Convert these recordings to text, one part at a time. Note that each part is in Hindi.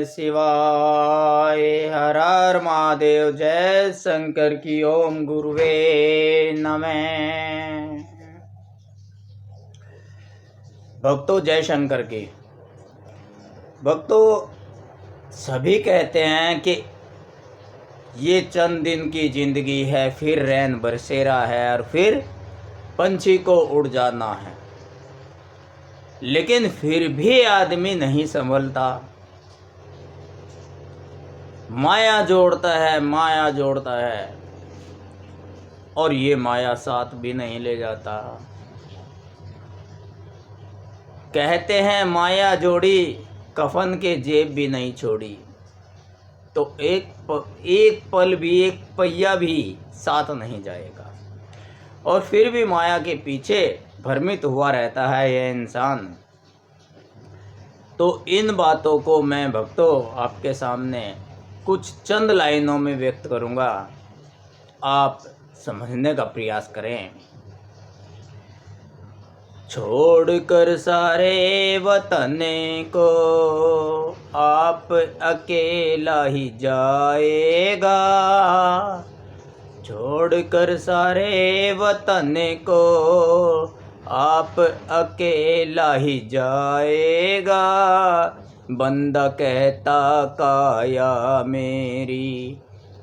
नमः शिवाय। हर हर महादेव। जय शंकर की। ओम गुरुवे नमः। भक्तों जय शंकर की। भक्तों सभी कहते हैं कि ये चंद दिन की जिंदगी है, फिर रैन बरसेरा है और फिर पंछी को उड़ जाना है। लेकिन फिर भी आदमी नहीं संभलता, माया जोड़ता है, माया जोड़ता है और ये माया साथ भी नहीं ले जाता। कहते हैं माया जोड़ी कफन के जेब भी नहीं छोड़ी। तो एक पल भी, एक पहिया भी साथ नहीं जाएगा और फिर भी माया के पीछे भ्रमित हुआ रहता है यह इंसान। तो इन बातों को मैं भक्तों आपके सामने कुछ चंद लाइनों में व्यक्त करूंगा, आप समझने का प्रयास करें। छोड़कर सारे वतन को आप अकेला ही जाएगा। छोड़कर सारे वतन को आप अकेला ही जाएगा। बंदा कहता काया मेरी,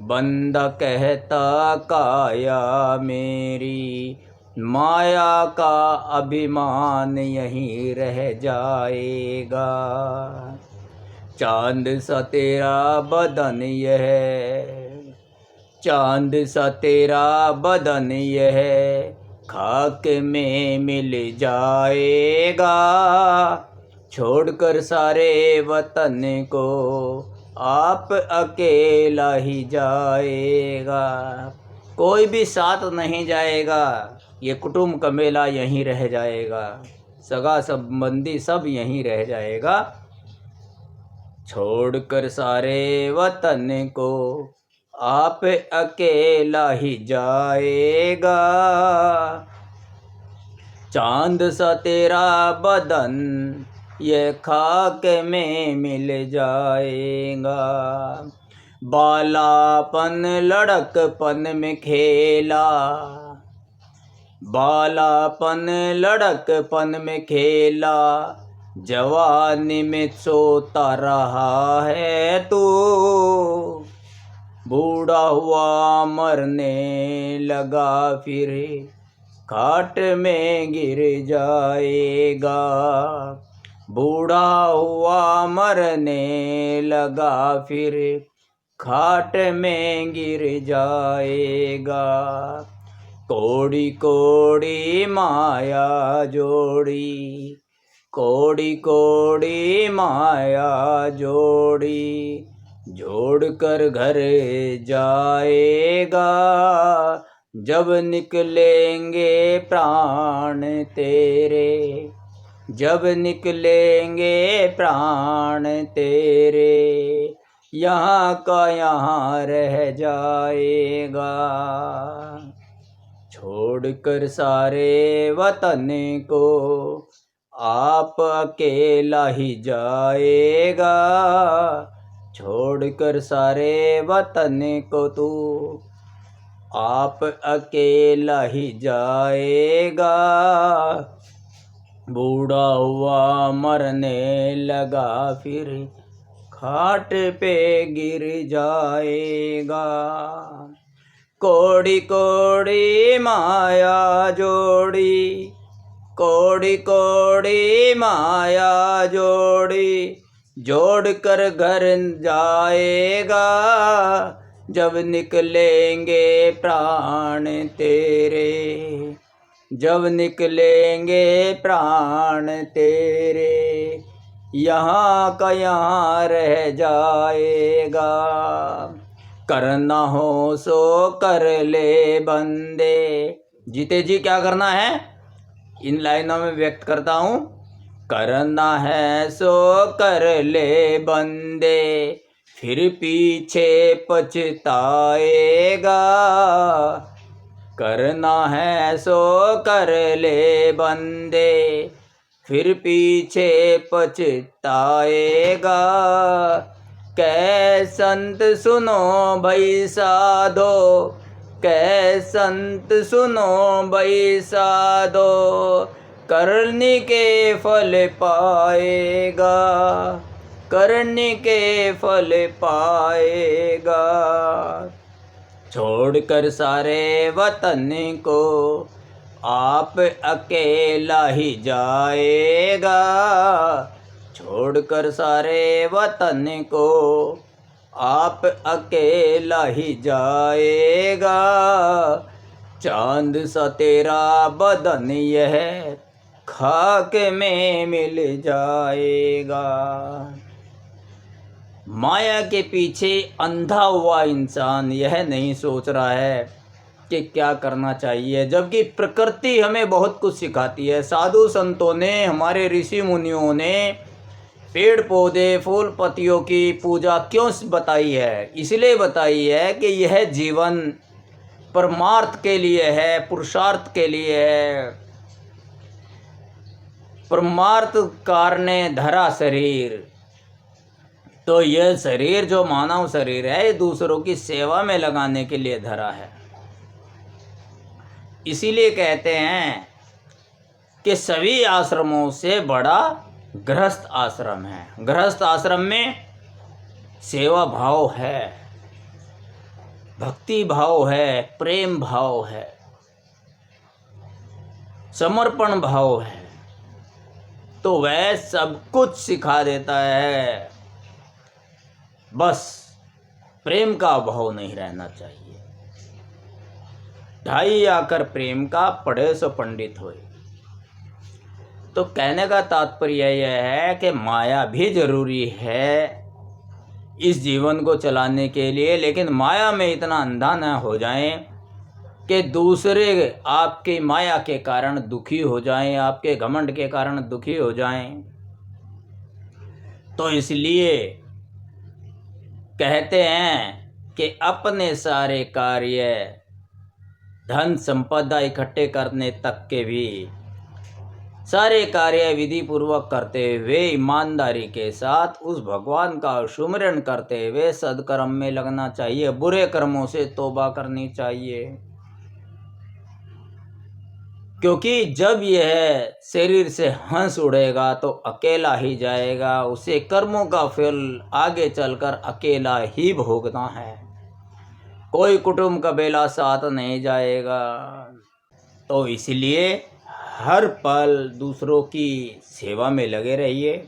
बंदा कहता काया मेरी, माया का अभिमान यहीं रह जाएगा। चांद सा तेरा बदन यह, चांद सा तेरा बदन यह खाक में मिल जाएगा। छोड़कर सारे वतन को आप अकेला ही जाएगा। कोई भी साथ नहीं जाएगा, ये कुटुंब का मेला यहीं रह जाएगा, सगा संबंधी सब यहीं रह जाएगा। छोड़कर सारे वतन को आप अकेला ही जाएगा। चांद सा तेरा बदन ये खाक में मिल जाएगा। बालापन लड़कपन में खेला, बालापन लड़कपन में खेला, जवानी में सोता रहा है तू। बूढ़ा हुआ मरने लगा फिर खाट में गिर जाएगा। बूढ़ा हुआ मरने लगा फिर खाट में गिर जाएगा। कोड़ी कोड़ी माया जोड़ी, कोड़ी कोड़ी माया जोड़ी, जोड़ कर घर जाएगा। जब निकलेंगे प्राण तेरे, जब निकलेंगे प्राण तेरे, यहाँ का यहाँ रह जाएगा। छोड़कर सारे वतन को आप अकेला ही जाएगा। छोड़कर सारे वतन को तू आप अकेला ही जाएगा। बूढ़ा हुआ मरने लगा फिर खाट पे गिर जाएगा। कोड़ी कोड़ी माया जोड़ी, कोड़ी कोड़ी माया जोड़ी, जोड़ कर घर जाएगा। जब निकलेंगे प्राण तेरे, जब निकलेंगे प्राण तेरे, यहाँ का यहाँ रह जाएगा। करना हो सो कर ले बंदे। जीते जी क्या करना है, इन लाइनों में व्यक्त करता हूँ। करना है सो कर ले बंदे, फिर पीछे पछताएगा। करना है सो कर ले बंदे, फिर पीछे पछताएगा। कह संत सुनो भई साधो, कह संत सुनो भई साधो, करनी के फल पाएगा, करनी के फल पाएगा। छोड़कर सारे वतन को आप अकेला ही जाएगा, छोड़कर सारे वतन को आप अकेला ही जाएगा। चांद सा तेरा बदन यह खाक में मिल जाएगा। माया के पीछे अंधा हुआ इंसान यह नहीं सोच रहा है कि क्या करना चाहिए, जबकि प्रकृति हमें बहुत कुछ सिखाती है। साधु संतों ने, हमारे ऋषि मुनियों ने पेड़ पौधे फूल पत्तियों की पूजा क्यों बताई है? इसलिए बताई है कि यह जीवन परमार्थ के लिए है, पुरुषार्थ के लिए है। परमार्थ कारणे धरा शरीर, तो यह शरीर जो मानव शरीर है ये दूसरों की सेवा में लगाने के लिए धरा है। इसीलिए कहते हैं कि सभी आश्रमों से बड़ा गृहस्थ आश्रम है। गृहस्थ आश्रम में सेवा भाव है, भक्ति भाव है, प्रेम भाव है, समर्पण भाव है, तो वह सब कुछ सिखा देता है। बस प्रेम का अभाव नहीं रहना चाहिए। ढाई आकर प्रेम का पढ़े सो पंडित होए। तो कहने का तात्पर्य यह है कि माया भी जरूरी है इस जीवन को चलाने के लिए, लेकिन माया में इतना अंधा न हो जाएं कि दूसरे आपकी माया के कारण दुखी हो जाएं, आपके घमंड के कारण दुखी हो जाएं। तो इसलिए कहते हैं कि अपने सारे कार्य धन संपदा इकट्ठे करने तक के भी सारे कार्य विधि पूर्वक करते हुए ईमानदारी के साथ उस भगवान का सुमिरन करते हुए सदकर्म में लगना चाहिए। बुरे कर्मों से तौबा करनी चाहिए, क्योंकि जब यह शरीर से हंस उड़ेगा तो अकेला ही जाएगा। उसे कर्मों का फल आगे चलकर अकेला ही भोगना है, कोई कुटुंब का बेला साथ नहीं जाएगा। तो इसलिए हर पल दूसरों की सेवा में लगे रहिए।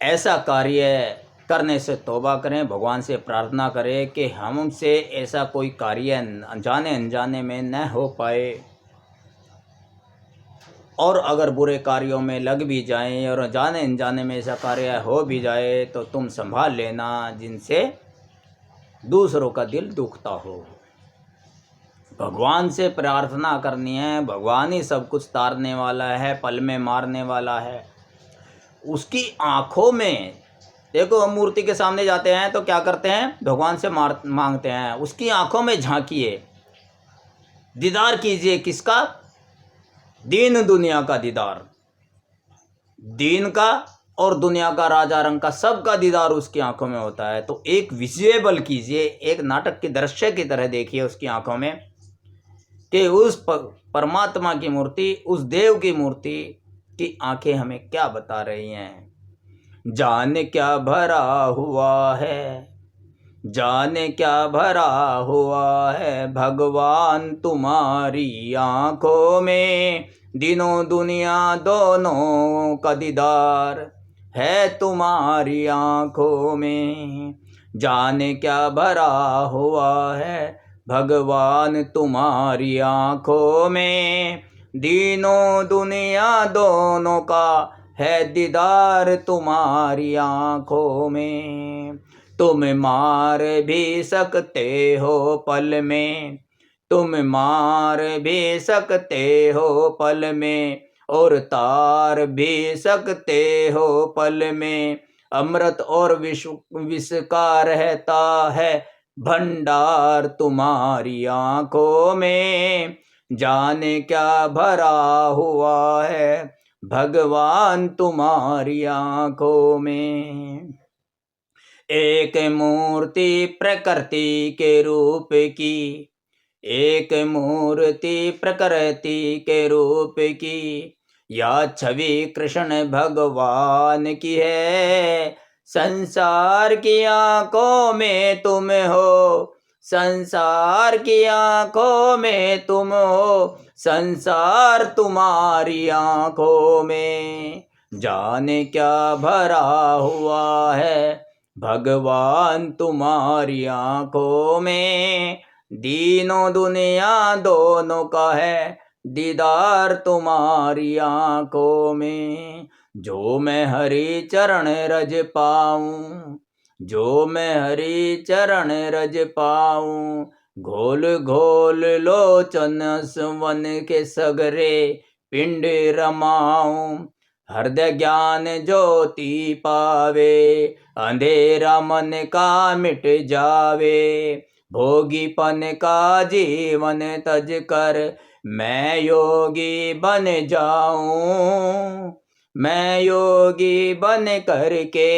ऐसा कार्य करने से तौबा करें, भगवान से प्रार्थना करें कि हमसे ऐसा कोई कार्य अनजाने अनजाने में न हो पाए, और अगर बुरे कार्यों में लग भी जाएं और जाने अनजाने में ऐसा कार्य हो भी जाए तो तुम संभाल लेना, जिनसे दूसरों का दिल दुखता हो। भगवान से प्रार्थना करनी है, भगवान ही सब कुछ तारने वाला है, पल में मारने वाला है। उसकी आँखों में देखो, हम मूर्ति के सामने जाते हैं तो क्या करते हैं? भगवान से मांगते हैं। उसकी आँखों में झांकिए, दीदार कीजिए। किसका? दीन दुनिया का दीदार, दीन का और दुनिया का, राजा रंग का, सबका दीदार उसकी आंखों में होता है। तो एक विजुअल कीजिए, एक नाटक के दृश्य की तरह देखिए उसकी आंखों में कि उस परमात्मा की मूर्ति, उस देव की मूर्ति की आंखें हमें क्या बता रही हैं। जाने क्या भरा हुआ है, जाने क्या भरा हुआ है भगवान तुम्हारी आंखों में। दिनों दुनिया दोनों का दीदार है तुम्हारी आंखों में। जाने क्या भरा हुआ है भगवान तुम्हारी आंखों में। दिनों दुनिया दोनों का है दीदार तुम्हारी आंखों में। तुम मार भी सकते हो पल में, तुम मार भी सकते हो पल में, और तार भी सकते हो पल में। अमृत और विष का रहता है भंडार तुम्हारी आंखों में। जाने क्या भरा हुआ है भगवान तुम्हारी आंखों में। एक मूर्ति प्रकृति के रूप की, एक मूर्ति प्रकृति के रूप की, या छवि कृष्ण भगवान की है। संसार की आंखों में तुम हो, संसार की आंखों में तुम हो, संसार तुम्हारी आंखों में। जाने क्या भरा हुआ है भगवान तुम्हारी आंखों में। दीनों दुनिया दोनों का है दीदार तुम्हारी आंखों में। जो मैं हरि चरण रज पाऊं, जो मैं हरि चरण रज पाऊं, घोल घोल लोचन सुवन के सगरे पिंड रमाऊं। हृदय ज्ञान ज्योति पावे, अंधेरा मन का मिट जावे। भोगीपन का जीवन तज कर मैं योगी बन जाऊं। मैं योगी बन करके,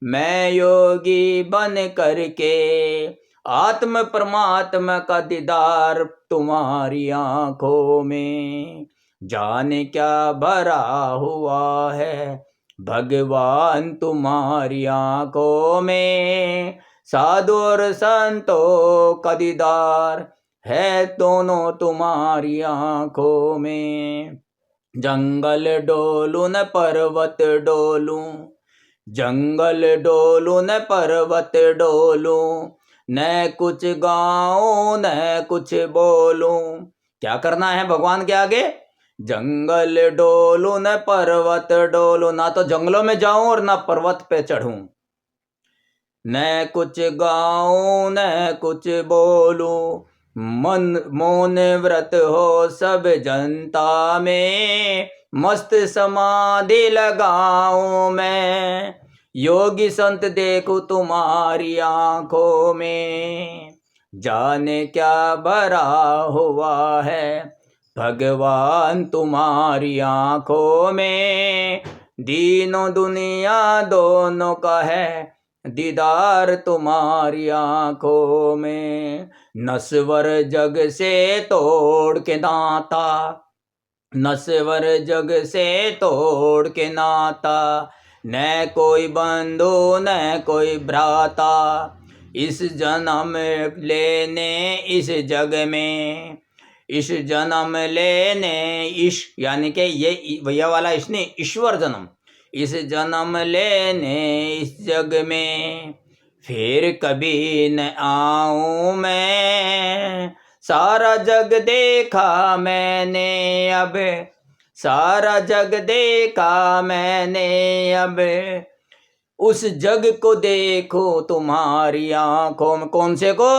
मैं योगी बन करके, आत्म परमात्मा का दीदार तुम्हारी आंखों में। जाने क्या भरा हुआ है भगवान तुम्हारी आंखों में। साधु और संतों का दीदार है दोनों तुम्हारी आंखों में। जंगल डोलूं न पर्वत डोलूं, जंगल डोलूं न पर्वत डोलूं, न कुछ गाऊं न कुछ बोलूं। क्या करना है भगवान के आगे? जंगल डोलूं न पर्वत डोलूं, ना तो जंगलों में जाऊं और ना पर्वत पे चढ़ूं। न कुछ गाऊं न कुछ बोलूं, मन मौन व्रत हो सब जनता में। मस्त समाधि लगाऊं मैं, योगी संत देखूं तुम्हारी आंखों में। जाने क्या भरा हुआ है भगवान तुम्हारी आंखों में। दीनों दुनिया दोनों का है दीदार तुम्हारी आंखों में। नस्वर जग से तोड़ के नाता, नस्वर जग से तोड़ के नाता, न कोई बंधु न कोई भ्राता। इस जन्म लेने इस जग में, इस जन्म लेने, ईश यानी कि ये भैया वाला इश नहीं, ईश्वर जन्म। इस जन्म लेने इस जग में फिर कभी न आऊं मैं। सारा जग देखा मैंने अब, सारा जग देखा मैंने अब, उस जग को देखो तुम्हारी आंखों में। कौन से को?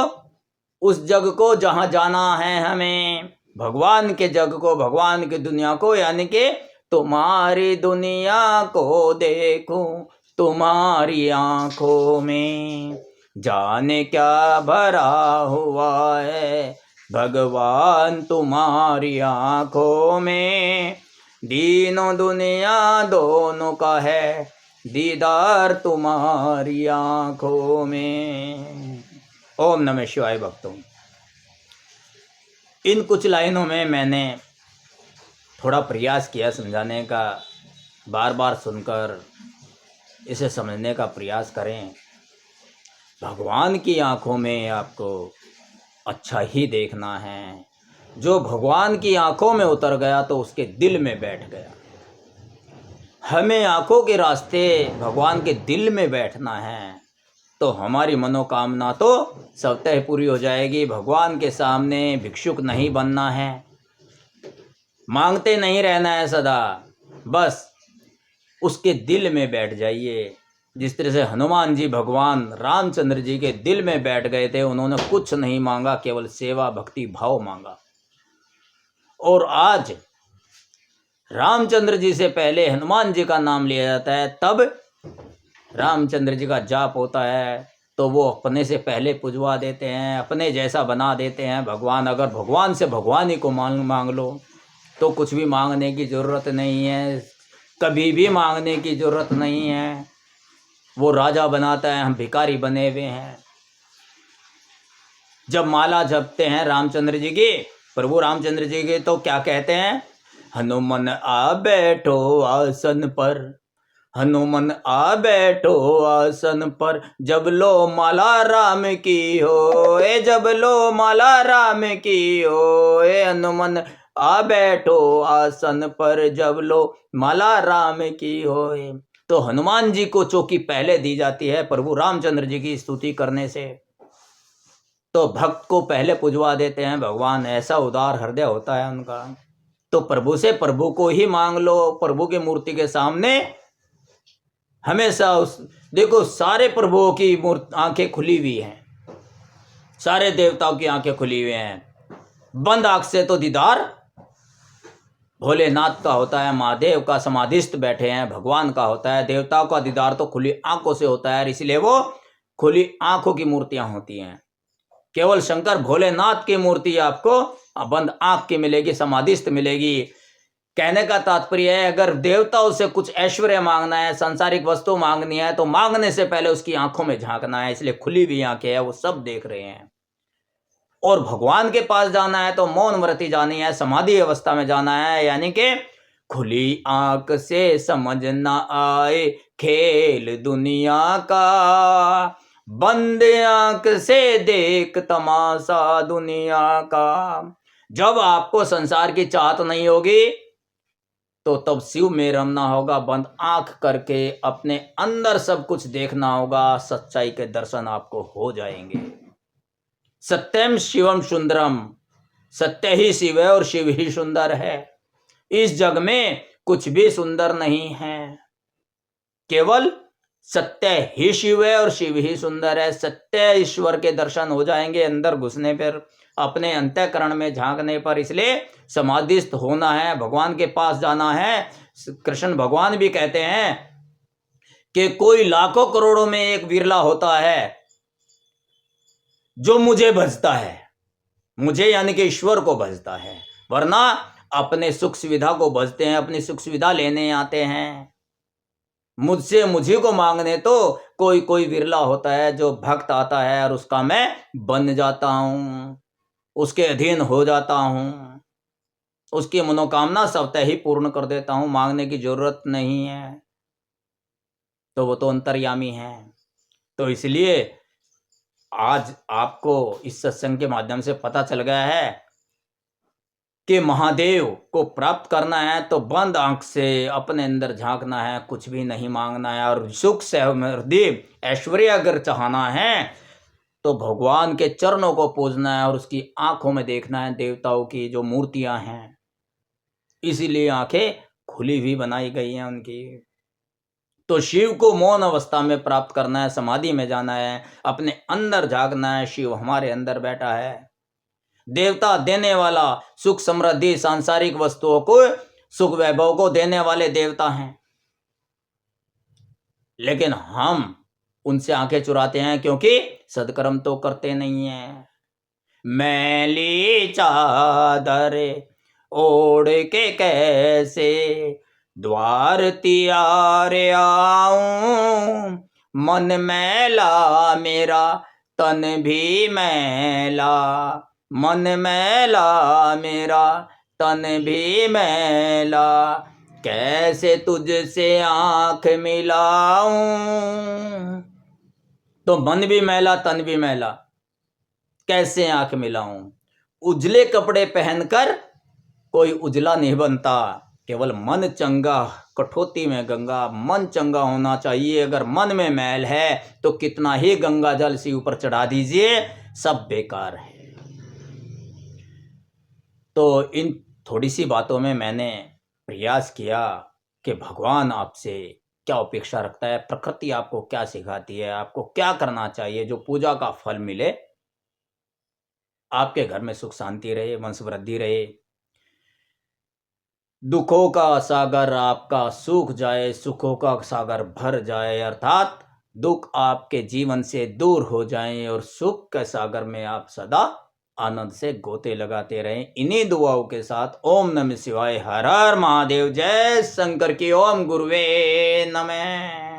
उस जग को जहां जाना है हमें, भगवान के जग को, भगवान की दुनिया को, यानी कि तुम्हारी दुनिया को देखो तुम्हारी आंखों में। जाने क्या भरा हुआ है भगवान तुम्हारी आंखों में। दीनों दुनिया दोनों का है दीदार तुम्हारी आंखों में। ओम नमः शिवाय भक्तों। इन कुछ लाइनों में मैंने थोड़ा प्रयास किया समझाने का। बार बार सुनकर इसे समझने का प्रयास करें। भगवान की आंखों में आपको अच्छा ही देखना है। जो भगवान की आंखों में उतर गया तो उसके दिल में बैठ गया। हमें आंखों के रास्ते भगवान के दिल में बैठना है तो हमारी मनोकामना तो स्वतः पूरी हो जाएगी। भगवान के सामने भिक्षुक नहीं बनना है, मांगते नहीं रहना है सदा, बस उसके दिल में बैठ जाइए। जिस तरह से हनुमान जी भगवान रामचंद्र जी के दिल में बैठ गए थे, उन्होंने कुछ नहीं मांगा, केवल सेवा भक्ति भाव मांगा। और आज रामचंद्र जी से पहले हनुमान जी का नाम लिया जाता है, तब रामचंद्र जी का जाप होता है तो वो अपने से पहले पुजवा देते हैं, अपने जैसा बना देते हैं भगवान। अगर भगवान से भगवान ही को मांग लो तो कुछ भी मांगने की ज़रूरत नहीं है, कभी भी मांगने की ज़रूरत नहीं है। वो राजा बनाता है, हम भिखारी बने हुए हैं। जब माला जपते हैं रामचंद्र जी की, प्रभु रामचंद्र जी की, तो क्या कहते हैं? हनुमान आ बैठो आसन पर, हनुमान आ बैठो आसन पर, जब लो माला राम की हो, जब लो माला राम की हो, हनुमान आ बैठो आसन पर, जब लो माला राम की हो। तो हनुमान जी को चौकी पहले दी जाती है प्रभु रामचंद्र जी की स्तुति करने से। तो भक्त को पहले पुजवा देते हैं भगवान, ऐसा उदार हृदय होता है उनका। तो प्रभु से प्रभु को ही मांग लो, प्रभु की मूर्ति के सामने हमेशा देखो सारे प्रभुओं की आंखें खुली हुई हैं, सारे देवताओं की आंखें खुली हुई हैं। बंद आंख से तो दीदार भोलेनाथ का होता है, महादेव का समाधिस्थ बैठे हैं, भगवान का होता है। देवताओं का दीदार तो खुली आंखों से होता है, इसलिए वो खुली आंखों की मूर्तियां होती हैं। केवल शंकर भोलेनाथ की मूर्ति आपको बंद आंख की मिलेगी, समाधिस्थ मिलेगी। कहने का तात्पर्य है, अगर देवताओं से कुछ ऐश्वर्य मांगना है, सांसारिक वस्तु मांगनी है, तो मांगने से पहले उसकी आंखों में झांकना है। इसलिए खुली हुई आंखें हैं, वो सब देख रहे हैं। और भगवान के पास जाना है तो मौन व्रती जानी है, समाधि अवस्था में जाना है। यानी कि खुली आंख से समझ ना आए खेल दुनिया का, बंद आंख से देख तमाशा दुनिया का। जब आपको संसार की चाहत नहीं होगी तो तब शिव में रमना होगा, बंद आंख करके अपने अंदर सब कुछ देखना होगा, सच्चाई के दर्शन आपको हो जाएंगे। सत्यम शिवम सुंदरम, सत्य ही शिव है और शिव ही सुंदर है। इस जग में कुछ भी सुंदर नहीं है, केवल सत्य ही शिव है और शिव ही सुंदर है। सत्य ईश्वर के दर्शन हो जाएंगे अंदर घुसने पर, अपने अंतःकरण में झांकने पर। इसलिए समाधिस्थ होना है, भगवान के पास जाना है। कृष्ण भगवान भी कहते हैं कि कोई लाखों करोड़ों में एक विरला होता है जो मुझे भजता है, मुझे यानी कि ईश्वर को भजता है, वरना अपने सुख सुविधा को भजते हैं, अपनी सुख सुविधा लेने आते हैं। मुझसे मुझी को मांगने तो कोई कोई विरला होता है जो भक्त आता है और उसका मैं बन जाता हूं, उसके अधीन हो जाता हूं, उसकी मनोकामना स्वतः ही पूर्ण कर देता हूं, मांगने की जरूरत नहीं है। तो वो तो अंतर्यामी है। तो इसलिए आज आपको इस सत्संग के माध्यम से पता चल गया है कि महादेव को प्राप्त करना है तो बंद आंख से अपने अंदर झांकना है, कुछ भी नहीं मांगना है। और सुख समृद्धि ऐश्वर्य अगर चाहना है तो भगवान के चरणों को पूजना है और उसकी आंखों में देखना है देवताओं की जो मूर्तियां हैं। इसीलिए आंखें खुली हुई बनाई गई हैं उनकी। तो शिव को मौन अवस्था में प्राप्त करना है, समाधि में जाना है, अपने अंदर झांकना है। शिव हमारे अंदर बैठा है। देवता देने वाला, सुख समृद्धि सांसारिक वस्तुओं को, सुख वैभव को देने वाले देवता हैं, लेकिन हम उनसे आंखें चुराते हैं क्योंकि सदकर्म तो करते नहीं हैं। मैली चादर ओढ़ के कैसे द्वार तियारे आऊं, मन मैला मेरा तन भी मैला, मन मैला मेरा तन भी मैला, कैसे तुझसे आंख मिलाऊं। तो मन भी मैला तन भी मैला, कैसे आंख मिलाऊं। उजले कपड़े पहनकर कोई उजला नहीं बनता, केवल मन चंगा, कठौती में गंगा। मन चंगा होना चाहिए। अगर मन में मैल है तो कितना ही गंगा जल शिव ऊपर चढ़ा दीजिए, सब बेकार है। तो इन थोड़ी सी बातों में मैंने प्रयास किया कि भगवान आपसे क्या अपेक्षा रखता है, प्रकृति आपको क्या सिखाती है, आपको क्या करना चाहिए जो पूजा का फल मिले, आपके घर में सुख शांति रहे, वंश वृद्धि रहे, दुखों का सागर आपका सूख जाए, सुखों का सागर भर जाए, अर्थात दुख आपके जीवन से दूर हो जाएं और सुख के सागर में आप सदा आनंद से गोते लगाते रहें। इन्हीं दुआओं के साथ ओम नमः शिवाय, हर हर महादेव, जय शंकर की, ओम गुरुवे नमः।